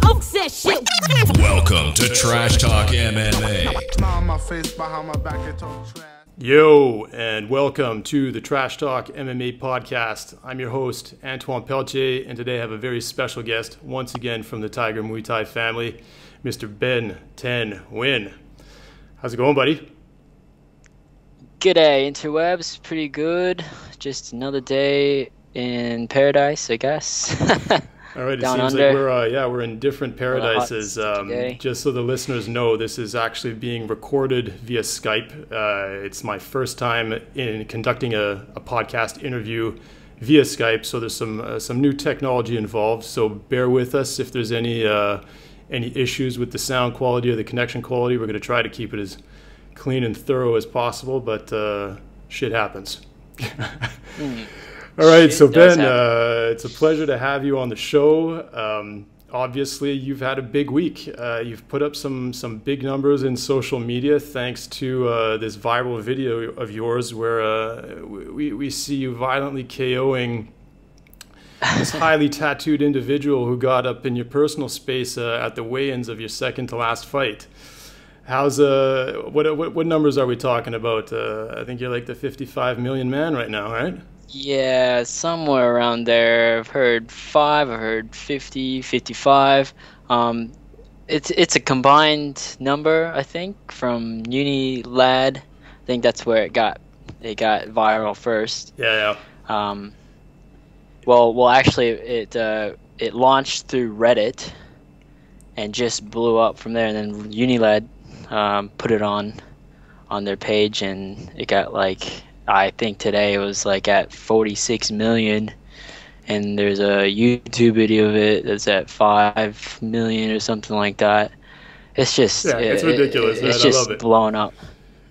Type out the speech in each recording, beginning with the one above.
Oak said shit. Welcome to Trash Talk MMA. Yo, and welcome to the Trash Talk MMA podcast. I'm your host, Antoine Pelletier, and today I have a very special guest, once again from the Tiger Muay Thai family, Mr. Ben Nguyen. How's it going, buddy? G'day, interwebs. Pretty good. Just another day in paradise, I guess. All right, it Down seems under. like we're in different paradises. Just so the listeners know, this is actually being recorded via Skype. It's my first time in conducting a podcast interview via Skype, so there's some new technology involved. So bear with us if there's any issues with the sound quality or the connection quality. We're going to try to keep it as clean and thorough as possible, but shit happens. All right, so Ben, it's a pleasure to have you on the show. Obviously, you've had a big week. You've put up some big numbers in social media thanks to this viral video of yours where we see you violently KOing this highly tattooed individual who got up in your personal space at the weigh-ins of your second to last fight. How's what numbers are we talking about? I think you're like the 55 million man right now, right? Yeah, somewhere around there. I've heard 5, I've heard 50, 55. It's a combined number, I think, from Uni Lad. I think that's where it got viral first. Yeah. Well, actually, it launched through Reddit and just blew up from there. And then Unilad put it on their page, and it got like, I think today it was like at 46 million, and there's a YouTube video of it that's at 5 million or something like that. It's just it's ridiculous. It's man. just I love it. blowing up.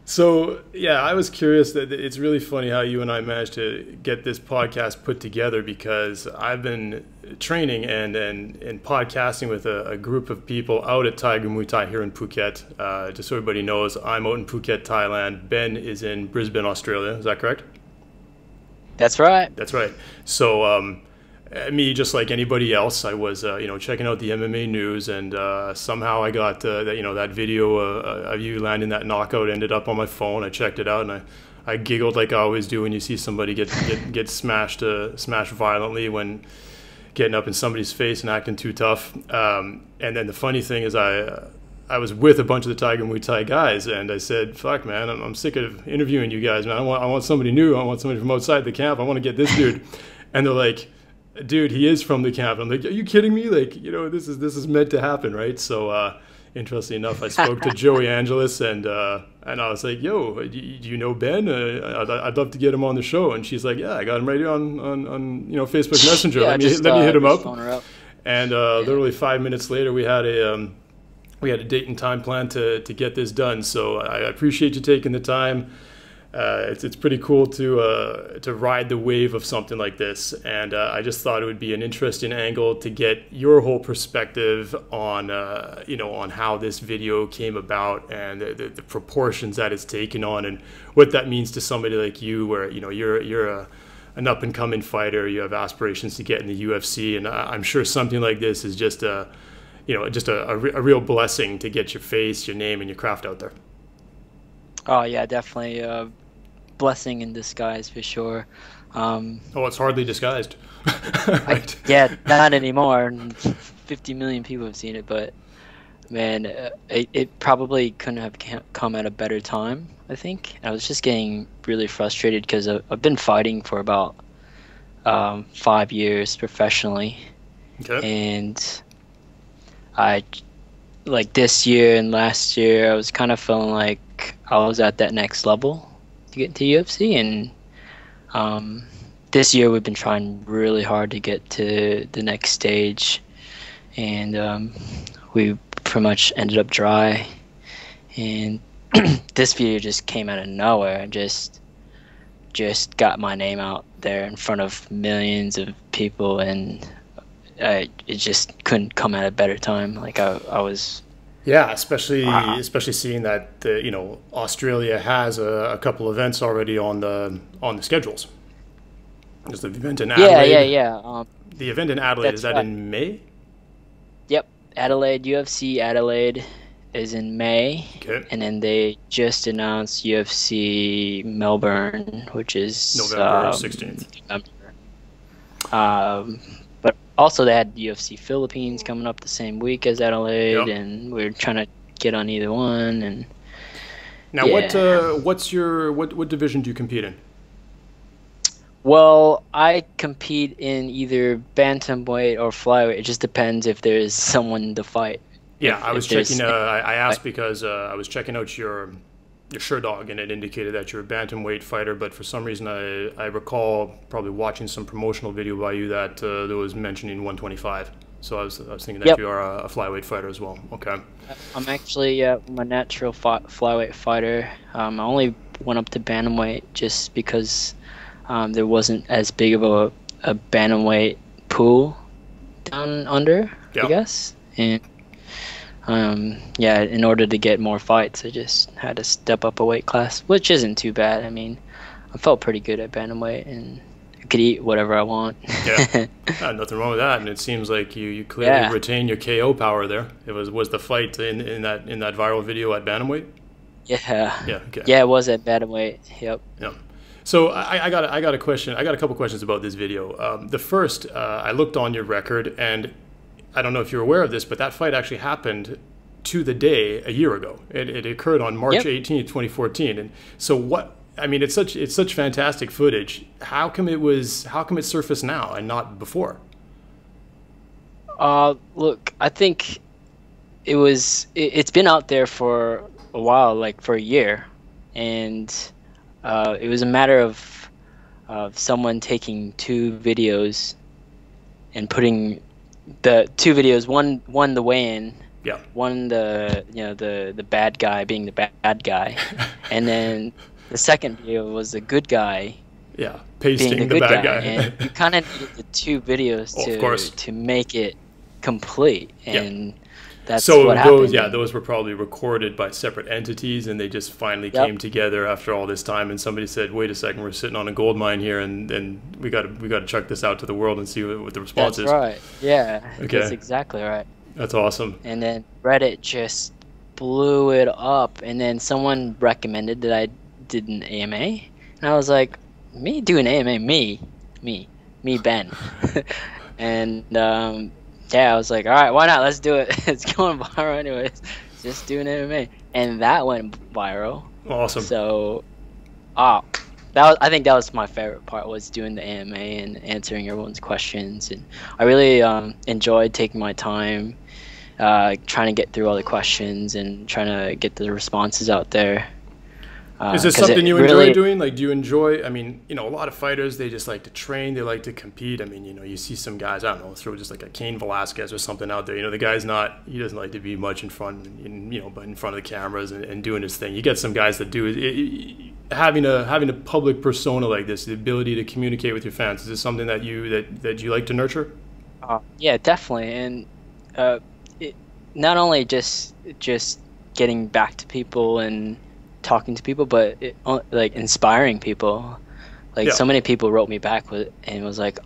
So, yeah, I was curious that it's really funny how you and I managed to get this podcast put together, because I've been training and podcasting with a group of people out at Tiger Muay Thai here in Phuket. Just so everybody knows, I'm out in Phuket, Thailand. Ben is in Brisbane, Australia. Is that correct? That's right. That's right. So, me, just like anybody else, I was, checking out the MMA news, and somehow I got that video of you landing that knockout ended up on my phone. I checked it out, and I giggled like I always do when you see somebody get smashed violently when getting up in somebody's face and acting too tough. And then the funny thing is, I was with a bunch of the Tiger Muay Thai guys, and I said, "Fuck, man, I'm sick of interviewing you guys, man. I want somebody new. I want somebody from outside the camp. I want to get this dude." And they're like, "Dude, he is from the camp." I'm like, "Are you kidding me? Like, this is meant to happen, right?" So, interestingly enough, I spoke to Joey Angelis, and I was like, "Yo, do you know Ben? I'd love to get him on the show." And she's like, "Yeah, I got him right here on Facebook Messenger. Yeah, let me hit him up." phone her up. And literally 5 minutes later, we had a date and time plan to get this done. So I appreciate you taking the time. It's pretty cool to ride the wave of something like this, and I just thought it would be an interesting angle to get your whole perspective on on how this video came about and the proportions that it's taken on, and what that means to somebody like you, where you're an up and coming fighter, you have aspirations to get in the UFC, and I'm sure something like this is just a real blessing to get your face, your name, and your craft out there. Oh yeah, definitely a blessing in disguise for sure. It's hardly disguised. Right. Yeah, not anymore. 50 million people have seen it, but man, it probably couldn't have come at a better time, I think. I was just getting really frustrated because I've been fighting for about 5 years professionally. Okay. And like this year and last year, I was kind of feeling like I was at that next level to get into UFC, and this year we've been trying really hard to get to the next stage, and we pretty much ended up dry. And this video just came out of nowhere and just got my name out there in front of millions of people, and it just couldn't come at a better time. Like I was. Yeah, especially seeing that Australia has a couple events already on the schedules. There's the event in Adelaide. Yeah. The event in Adelaide, is that right. in May? Yep, Adelaide, UFC Adelaide is in May. Okay. And then they just announced UFC Melbourne, which is November 16th. But also they had UFC Philippines coming up the same week as Adelaide, and we were trying to get on either one. And now, what division do you compete in? Well, I compete in either bantamweight or flyweight. It just depends if there's someone to fight. Yeah, I was checking. I asked because I was checking out your Sherdog, and it indicated that you're a bantamweight fighter. But for some reason, I recall probably watching some promotional video by you that there was mentioning 125. So I was thinking that you are a flyweight fighter as well. Okay. I'm actually I'm a natural flyweight fighter. I only went up to bantamweight just because there wasn't as big of a bantamweight pool down under, I guess. And in order to get more fights, I just had to step up a weight class, which isn't too bad. I mean, I felt pretty good at bantamweight, and I could eat whatever I want. Yeah, nothing wrong with that. And it seems like you clearly retain your KO power there. It was the fight in that viral video at bantamweight. Yeah. Yeah. Okay. Yeah, it was at bantamweight. Yep. Yeah. So I got a question. I got a couple questions about this video. The first, I looked on your record, and I don't know if you're aware of this, but that fight actually happened to the day a year ago. It occurred on March 18th, 2014. And so what? I mean, it's such fantastic footage. How come it surfaced now and not before? Look, I think it's been out there for a while, like for a year, and it was a matter of someone taking two videos and putting the two videos, one the weigh-in, one the bad guy being the bad guy, and then the second video was the good guy, pasting being the bad guy. And you kind of needed the two videos to make it complete, and that's what happened. Those were probably recorded by separate entities, and they just finally came together after all this time. And somebody said, "Wait a second, we're sitting on a gold mine here, and we got to check this out to the world and see what the response is." That's right. Yeah. Okay. That's exactly right. That's awesome. And then Reddit just blew it up, and then someone recommended that I did an AMA, and I was like, "Me doing AMA? Me, Ben." And I was like, all right, why not? Let's do it. It's going viral anyways. Just doing MMA. And that went viral. Awesome. So, I think that was my favorite part, was doing the AMA and answering everyone's questions. And I really enjoyed taking my time, trying to get through all the questions and trying to get the responses out there. Is this something you enjoy doing? Like, do you enjoy, I mean, a lot of fighters, they just like to train, they like to compete. I mean, you see some guys, I don't know, throw just like a Cain Velasquez or something out there. The guy's he doesn't like to be much in front of the cameras and doing his thing. You get some guys that do it. Having a public persona like this, the ability to communicate with your fans, is this something that you like to nurture? Yeah, definitely. And not only just getting back to people and talking to people, but like inspiring people. Like so many people wrote me back and was like,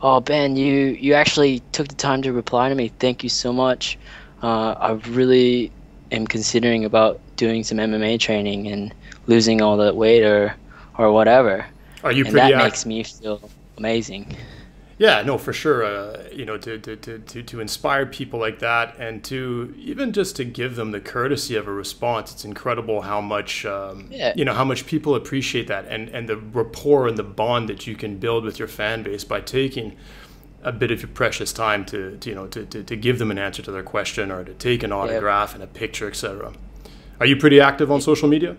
"Oh, Ben, you actually took the time to reply to me. Thank you so much. I really am considering about doing some MMA training and losing all that weight or whatever." Are you? And that makes me feel amazing. Yeah, no, for sure. To inspire people like that, and to even just to give them the courtesy of a response, it's incredible how much how much people appreciate that, and the rapport and the bond that you can build with your fan base by taking a bit of your precious time to give them an answer to their question, or to take an autograph and a picture, etc. Are you pretty active on social media?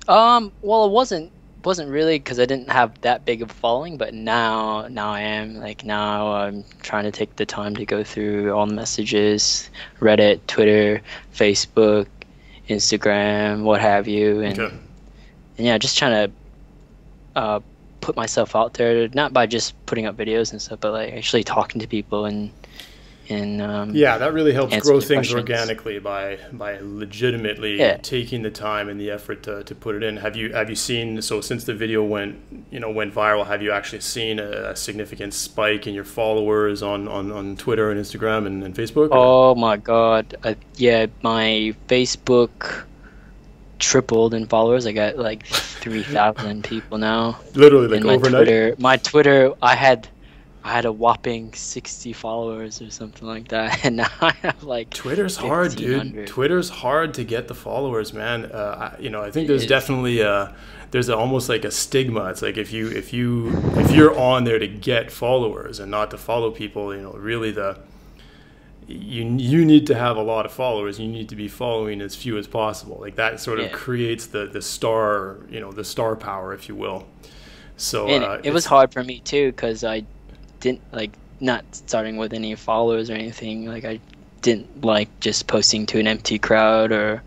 Well, it wasn't really, because I didn't have that big of a following, but now I am. Like, now I'm trying to take the time to go through all the messages, Reddit, Twitter, Facebook, Instagram, what have you, and just trying to put myself out there, not by just putting up videos and stuff, but like actually talking to people and and yeah, that really helps grow things questions organically by legitimately taking the time and the effort to put it in. Have you seen, so since the video went viral, have you actually seen a significant spike in your followers on Twitter and Instagram and Facebook? Oh my God, yeah, my Facebook tripled in followers. I got like 3,000 people now. Literally, like and overnight. My Twitter, I had a whapping 60 followers or something like that, and now I have like Twitter's hard, dude. Twitter's hard to get the followers, man. I think there's definitely there's almost like a stigma. It's like if you're on there to get followers and not to follow people, really you need to have a lot of followers. You need to be following as few as possible. Like that sort of creates the star, the star power, if you will. So and it was hard for me too, because I didn't like, not starting with any followers or anything. Like I didn't like just posting to an empty crowd or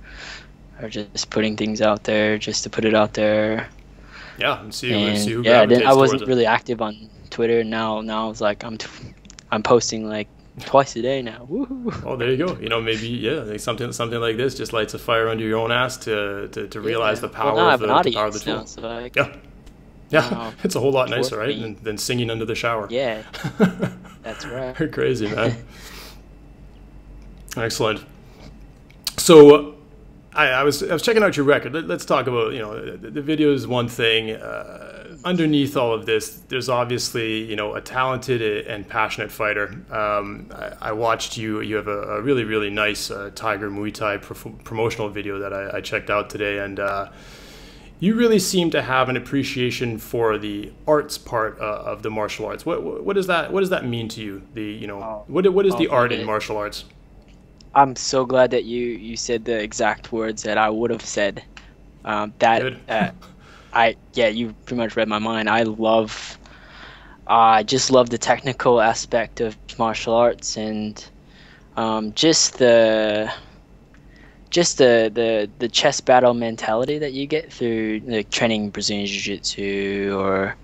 just putting things out there just to put it out there. Yeah, and see who yeah. Then I wasn't really active on Twitter. Now it's like I'm posting like twice a day now. Woo-hoo. Oh, there you go. Maybe like something like this just lights a fire under your own ass to realize the power of the tool. Now, so like, yeah, it's a whole lot nicer, right, than singing under the shower. Yeah, that's right. You're crazy, man. Excellent. So, I was checking out your record. Let's talk about, the video is one thing. Underneath all of this, there's obviously, a talented and passionate fighter. I watched you. You have a really, really nice Tiger Muay Thai promotional video that I checked out today, and you really seem to have an appreciation for the arts part of the martial arts. What does that mean to you? What is the art in martial arts? I'm so glad that you said the exact words that I would have said. You pretty much read my mind. I just love the technical aspect of martial arts, and just the chess battle mentality that you get through like training Brazilian Jiu-Jitsu or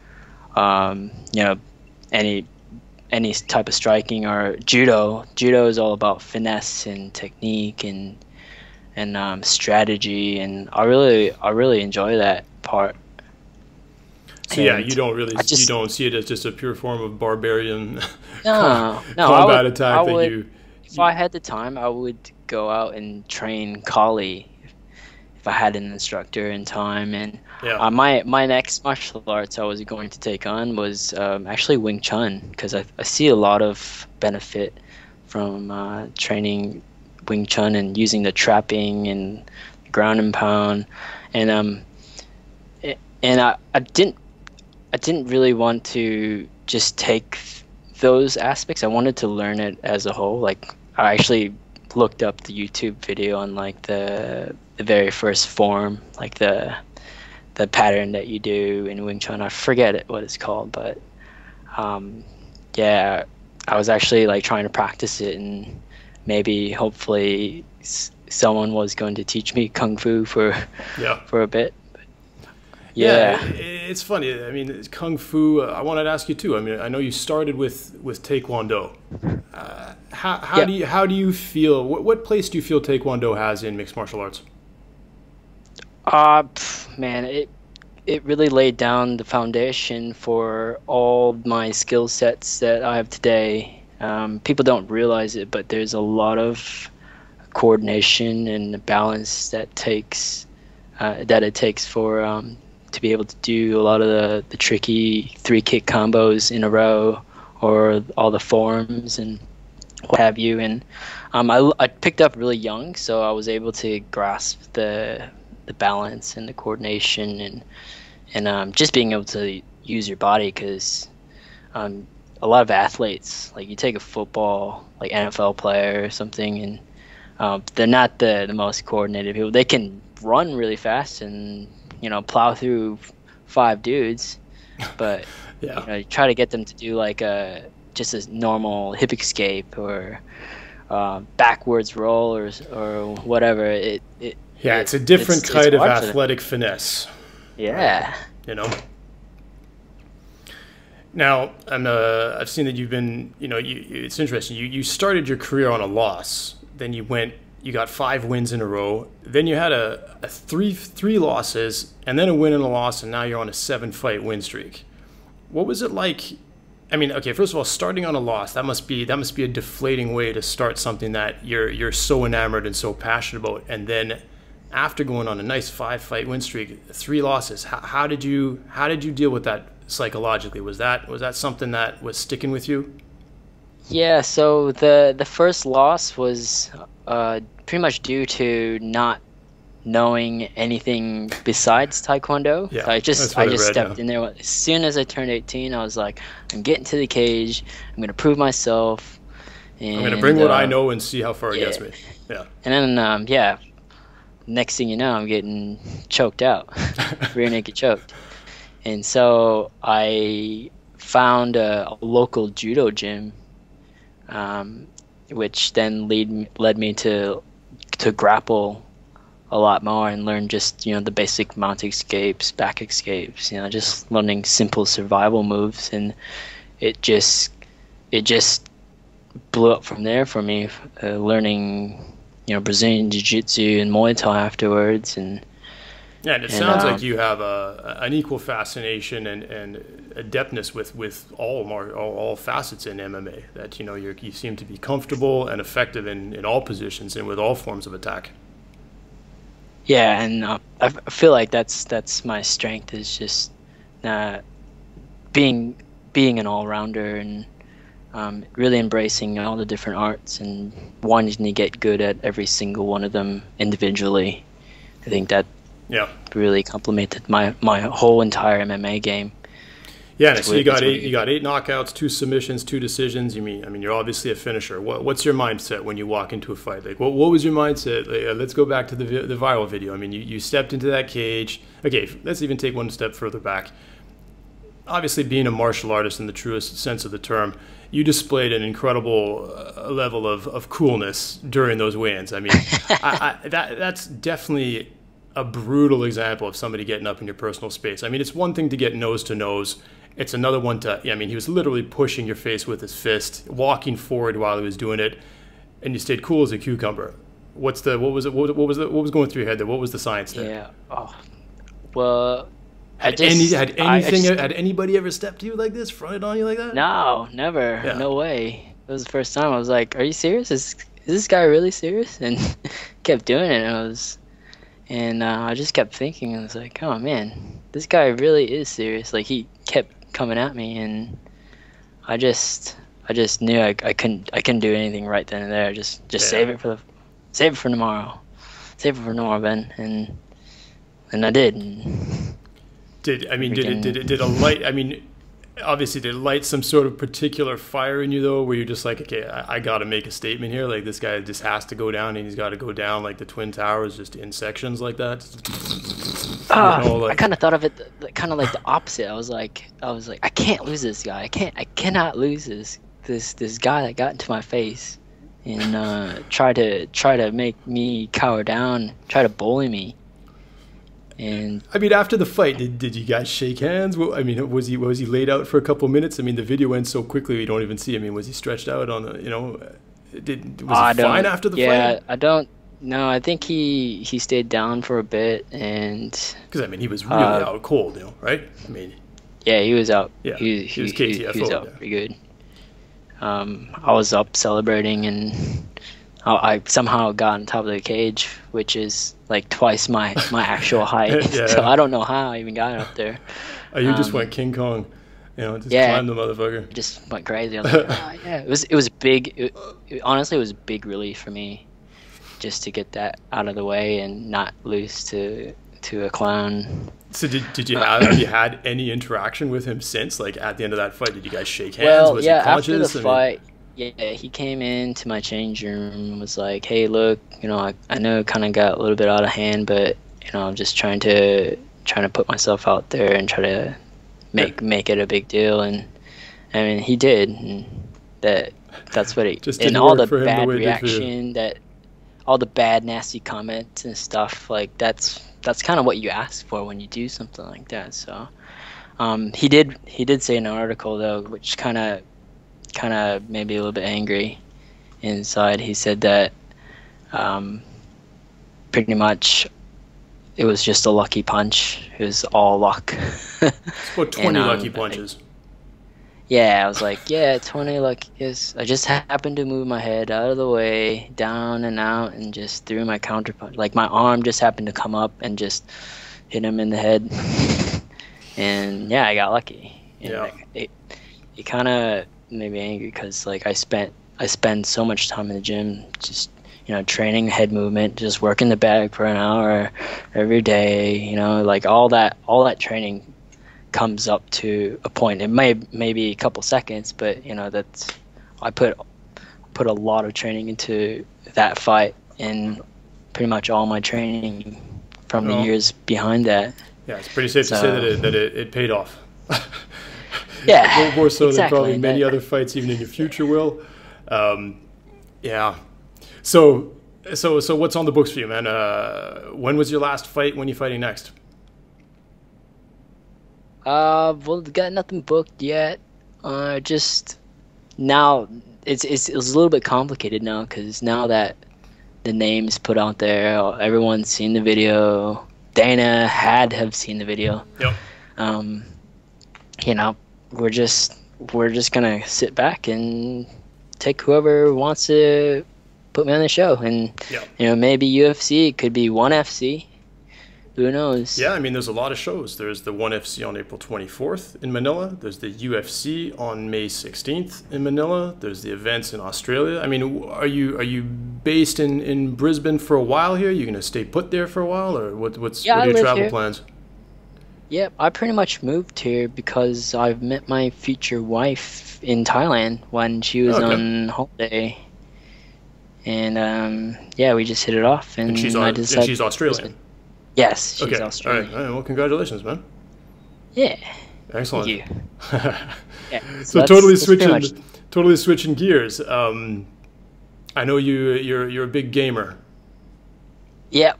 any type of striking or judo. Judo is all about finesse and technique and strategy, and I really enjoy that part. So yeah, you don't see it as just a pure form of barbarian combat attack. If I had the time, I would go out and train Kali if I had an instructor in time. And my next martial arts I was going to take on was actually Wing Chun, because I see a lot of benefit from training Wing Chun and using the trapping and ground and pound. And I didn't really want to just take those aspects. I wanted to learn it as a whole. Like I actually looked up the YouTube video on like the very first form, like the pattern that you do in Wing Chun. I forget what it's called, but I was actually like trying to practice it, and maybe hopefully someone was going to teach me Kung Fu for a bit. Yeah, it's funny. I mean, Kung Fu, I wanted to ask you too. I mean, I know you started with Taekwondo. How do you feel, what place do you feel Taekwondo has in mixed martial arts? Man, it really laid down the foundation for all my skill sets that I have today. People don't realize it, but there's a lot of coordination and balance that it takes for to be able to do a lot of the tricky 3-kick combos in a row, or all the forms and what have you. And I picked up really young, so I was able to grasp the balance and the coordination and just being able to use your body, because a lot of athletes, like you take a football, like NFL player or something, and they're not the most coordinated people. They can run really fast and plow through 5 dudes, but you try to get them to do like just a normal hip escape or backwards roll or whatever. It's a different kind of athletic finesse. Yeah. Now, I've seen that you've been, it's interesting. You started your career on a loss, then you got 5 wins in a row, then you had a three losses, and then a win and a loss, and now you're on a 7-fight win streak. What was it like? I mean, okay, first of all, starting on a loss, that must be a deflating way to start something that you're so enamored and so passionate about, and then after going on a nice 5-fight win streak, 3 losses, how did you deal with that psychologically? Was that something that was sticking with you? Yeah, so the first loss was pretty much due to not knowing anything besides Taekwondo. Yeah, I just stepped in there. As soon as I turned 18, I was like, I'm getting to the cage. I'm going to prove myself. And, I'm going to bring what I know and see how far it gets me. Yeah. And then, next thing you know, I'm getting choked out, rear naked choked. And so I found a local judo gym, which then led me to grapple a lot more and learn just, the basic mount escapes, back escapes, just learning simple survival moves. And it just blew up from there for me, learning, Brazilian Jiu-Jitsu and Muay Thai afterwards. And it sounds like you have an equal fascination and adeptness with all facets in MMA. That you seem to be comfortable and effective in all positions and with all forms of attack. Yeah, and I feel like that's my strength, is just being an all-rounder and really embracing all the different arts and wanting to get good at every single one of them individually. I think that really complemented my whole entire MMA game. Yeah, so you got 8 knockouts, 2 submissions, 2 decisions. I mean, you're obviously a finisher. What's your mindset when you walk into a fight? Like, what was your mindset? Like, let's go back to the viral video. I mean, you stepped into that cage. Okay, let's even take one step further back. Obviously, being a martial artist in the truest sense of the term, you displayed an incredible level of coolness during those weigh-ins. I mean, that's definitely a brutal example of somebody getting up in your personal space. I mean, it's one thing to get nose to nose. It's another one to, he was literally pushing your face with his fist, walking forward while he was doing it, and you stayed cool as a cucumber. What was going through your head there? What was the science there? Yeah. Oh, well, had anybody ever stepped to you like this, fronted on you like that? No, never. Yeah. No way. It was the first time. I was like, "Are you serious? Is this guy really serious?" And kept doing it. And I just kept thinking, I was like, "Oh man, this guy really is serious." Like, he kept coming at me, and I just knew I couldn't do anything right then and there. Just save it for tomorrow. Save it for tomorrow, Ben. And I did. And did it light? I mean, obviously, did it light some sort of particular fire in you though, where you're just like, okay, I got to make a statement here. Like, this guy just has to go down, and he's got to go down like the Twin Towers, just in sections like that. I kind of thought of it kind of like the opposite. I was like, I can't lose this guy. I cannot lose this guy that got into my face and try to make me cower down, try to bully me. And I mean, after the fight, did you guys shake hands? Well, I mean, was he laid out for a couple minutes? I mean, the video went so quickly we don't even see. I mean, was he stretched out on the? Was he fine after the fight? Yeah, I don't. No, I think he stayed down for a bit, and because I mean, he was really out cold, right? I mean, yeah, he was out. Yeah, he was KTFO. He was out pretty good. I was up celebrating, and I somehow got on top of the cage, which is like twice my actual height. Yeah. So I don't know how I even got up there. You just went King Kong, just climbed the motherfucker. Just went crazy. I was like, yeah, it was big. Honestly, it was a big relief for me, just to get that out of the way and not lose to a clown. So have you had any interaction with him since? Like, at the end of that fight, did you guys shake hands? Well, was yeah, he conscious? After the fight. Yeah, he came into my change room and was like, "Hey, look, I know it kind of got a little bit out of hand, but I'm just trying to put myself out there and try to make it a big deal." And I mean, he did, and that's what it. Just and all the bad reaction, all the bad, nasty comments and stuff, like that's kind of what you ask for when you do something like that. So He did say in an article though, which kind of made me a little bit angry inside. He said that pretty much it was just a lucky punch. It was all luck. It's about 20 lucky punches. Yeah, I was like, yeah, 20 lucky. I just happened to move my head out of the way, down and out, and just threw my counter punch. Like my arm just happened to come up and just hit him in the head. And yeah, I got lucky. And yeah. It kind of made me angry because like I spend so much time in the gym just training head movement, just working the bag for an hour every day. Like all that training comes up to a point. It may be a couple seconds, but that's I put a lot of training into that fight, and pretty much all my training from the years behind that. Yeah, it's pretty safe to say that it paid off. Yeah, more so exactly. than probably many other fights even in your future will. Yeah. So what's on the books for you, man? When was your last fight? When are you fighting next? Well, got nothing booked yet. Just now, it's a little bit complicated now because now that the name's put out there, everyone's seen the video. Dana have seen the video. Yep. We're just gonna sit back and take whoever wants to put me on the show, and maybe UFC, it could be ONE FC. Who knows? Yeah, I mean, there's a lot of shows. There's the ONE FC on April 24th in Manila. There's the UFC on May 16th in Manila. There's the events in Australia. I mean, are you based in Brisbane for a while here? Are you going to stay put there for a while, or what are your travel plans? Yep, I pretty much moved here because I've met my future wife in Thailand when she was on holiday. And we just hit it off. And she's Australian? Yes, she's Australian. All right. Well, congratulations, man. Yeah. Excellent. Thank you. Yeah, so totally switching gears. I know you're a big gamer. Yep.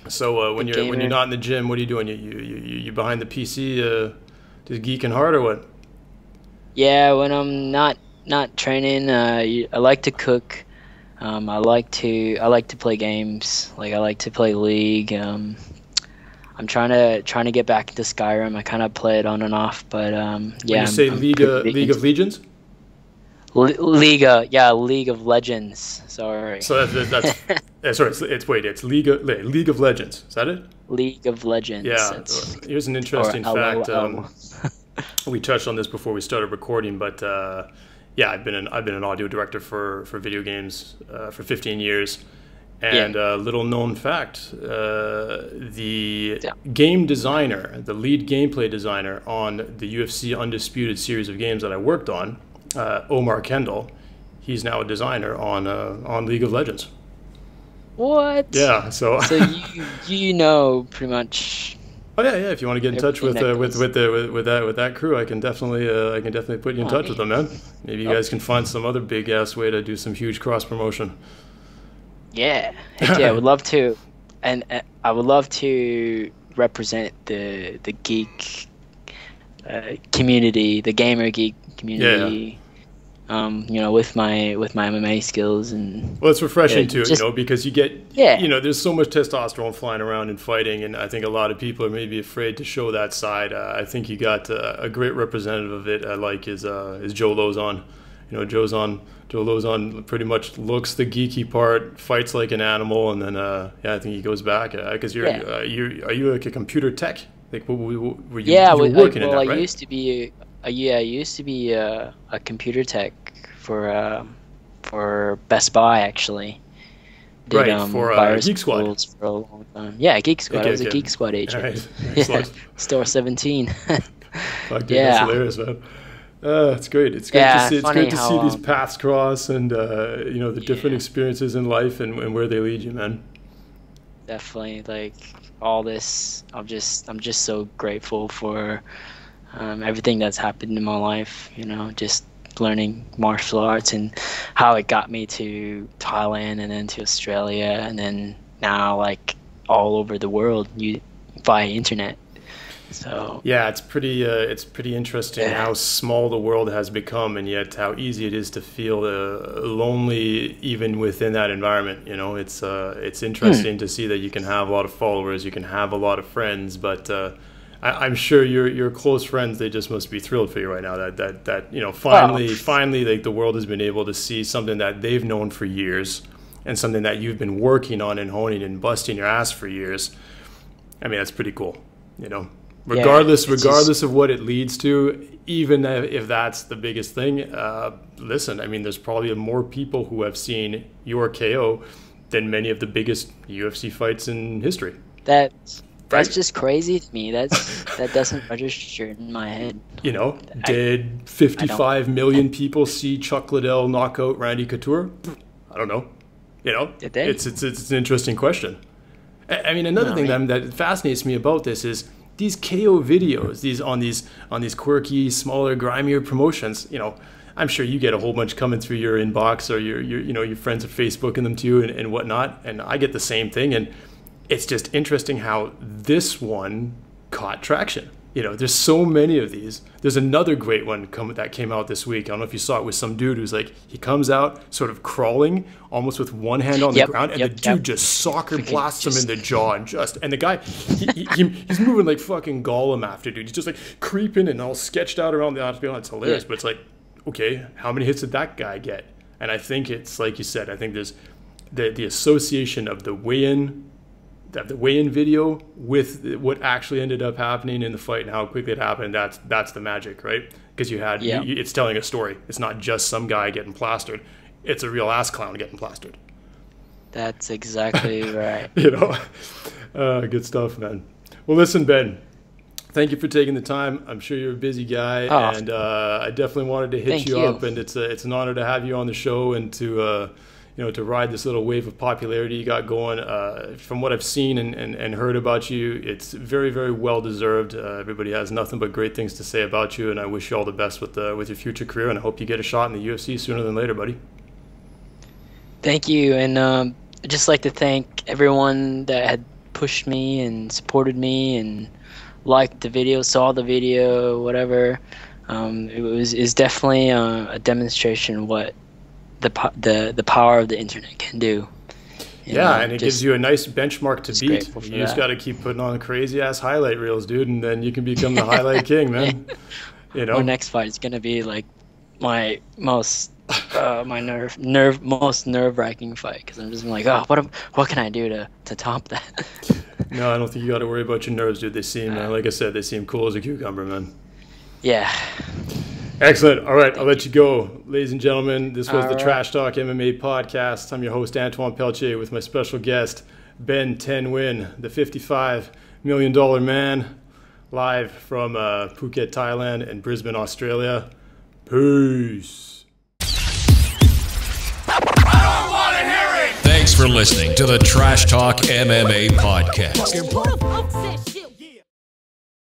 So when you're not in the gym, what are you doing? You behind the PC, just geeking hard or what? Yeah, when I'm not training, I like to cook. I like to play games. Like I like to play League. I'm trying to get back into Skyrim. I kind of play it on and off, but When you say League of Legends? League of Legends. Sorry. So that's sorry. It's League of Legends. Is that it? League of Legends. Yeah. Here's an interesting fact. We touched on this before we started recording, but I've been an audio director for video games for 15 years. And little known fact, the game designer, the lead gameplay designer on the UFC Undisputed series of games that I worked on, Omar Kendall, he's now a designer on League of Legends. What? Yeah, so you pretty much. Oh yeah. If you want to get in touch with that crew, I can definitely put you in touch with them, man. Maybe you guys can find some other big ass way to do some huge cross promotion. Yeah, heck yeah, I would love to, and I would love to represent the geek community, the gamer geek community. With my MMA skills. And well, it's refreshing too, because you get there's so much testosterone flying around in fighting, and I think a lot of people are maybe afraid to show that side. I think you got a great representative of it. I like is Joe Lozon. Joe Lozon pretty much looks the geeky part, fights like an animal, and then I think he goes back because are you like a computer tech? Like were you working in that, right? I used to be a computer tech for Best Buy actually. For Geek Squad. For a long time. Yeah, Geek Squad. I was a Geek Squad agent. Right. Store 17. Fuck, dude, that's hilarious, man. It's great. It's great to see. It's great to see these paths cross, and the different experiences in life and where they lead you, man. Definitely, like all this. I'm just so grateful for everything that's happened in my life. Just learning martial arts and how it got me to Thailand and then to Australia and then now like all over the world via internet. So yeah, it's pretty interesting how small the world has become, and yet how easy it is to feel lonely even within that environment. You know, it's interesting to see that you can have a lot of followers, you can have a lot of friends, but I'm sure your close friends, they just must be thrilled for you right now that you know, finally like the world has been able to see something that they've known for years, and something that you've been working on and honing and busting your ass for years. I mean, that's pretty cool, you know. Regardless of what it leads to, even if that's the biggest thing, listen, I mean, there's probably more people who have seen your KO than many of the biggest UFC fights in history. That's just crazy to me. That doesn't register in my head. You know, did 55 million people see Chuck Liddell knock out Randy Couture? I don't know. You know, did they? It's an interesting question. I mean, another thing that fascinates me about this is these KO videos, on these quirky, smaller, grimier promotions. You know, I'm sure you get a whole bunch coming through your inbox, or your friends are Facebooking them to you and whatnot, and I get the same thing, and it's just interesting how this one caught traction. You know, there's so many of these. There's another great one that came out this week. I don't know if you saw it, with some dude who's like, he comes out sort of crawling, almost with one hand on the ground, and the dude just soccer blasts him in the jaw, and the guy, he's moving like fucking Gollum after, dude. He's just like creeping and all sketched out around the octagon. It's hilarious, but it's like, okay, how many hits did that guy get? And I think it's like you said. I think there's the association of the weigh-in video with what actually ended up happening in the fight and how quickly it happened. That's the magic, right? Because it's telling a story. It's not just some guy getting plastered. It's a real ass clown getting plastered. That's exactly right. You know, good stuff, man. Well, listen, Ben, thank you for taking the time. I'm sure you're a busy guy, and I definitely wanted to hit you up, and it's an honor to have you on the show and to ride this little wave of popularity you got going. From what I've seen and heard about you, it's very, very well deserved. Everybody has nothing but great things to say about you, and I wish you all the best with your future career, and I hope you get a shot in the UFC sooner than later, buddy. Thank you, and I'd just like to thank everyone that had pushed me and supported me and liked the video, saw the video, whatever. It's definitely a demonstration of what the power of the internet can do. And it gives you a nice benchmark to beat. You just got to keep putting on crazy ass highlight reels, dude, and then you can become the highlight king, man. You know, my next fight is gonna be like my most most nerve-wracking fight, because I'm just like, what can I do to top that? No, I don't think you got to worry about your nerves, dude. They seem, like I said, they seem cool as a cucumber, man. Yeah. Excellent. All right, I'll let you go. Ladies and gentlemen, this was the Trash Talk MMA podcast. I'm your host, Antoine Pelletier, with my special guest, Ben Nguyen, the $55 million man, live from Phuket, Thailand, and Brisbane, Australia. Peace. I don't want to hear it! Thanks for listening to the Trash Talk MMA podcast.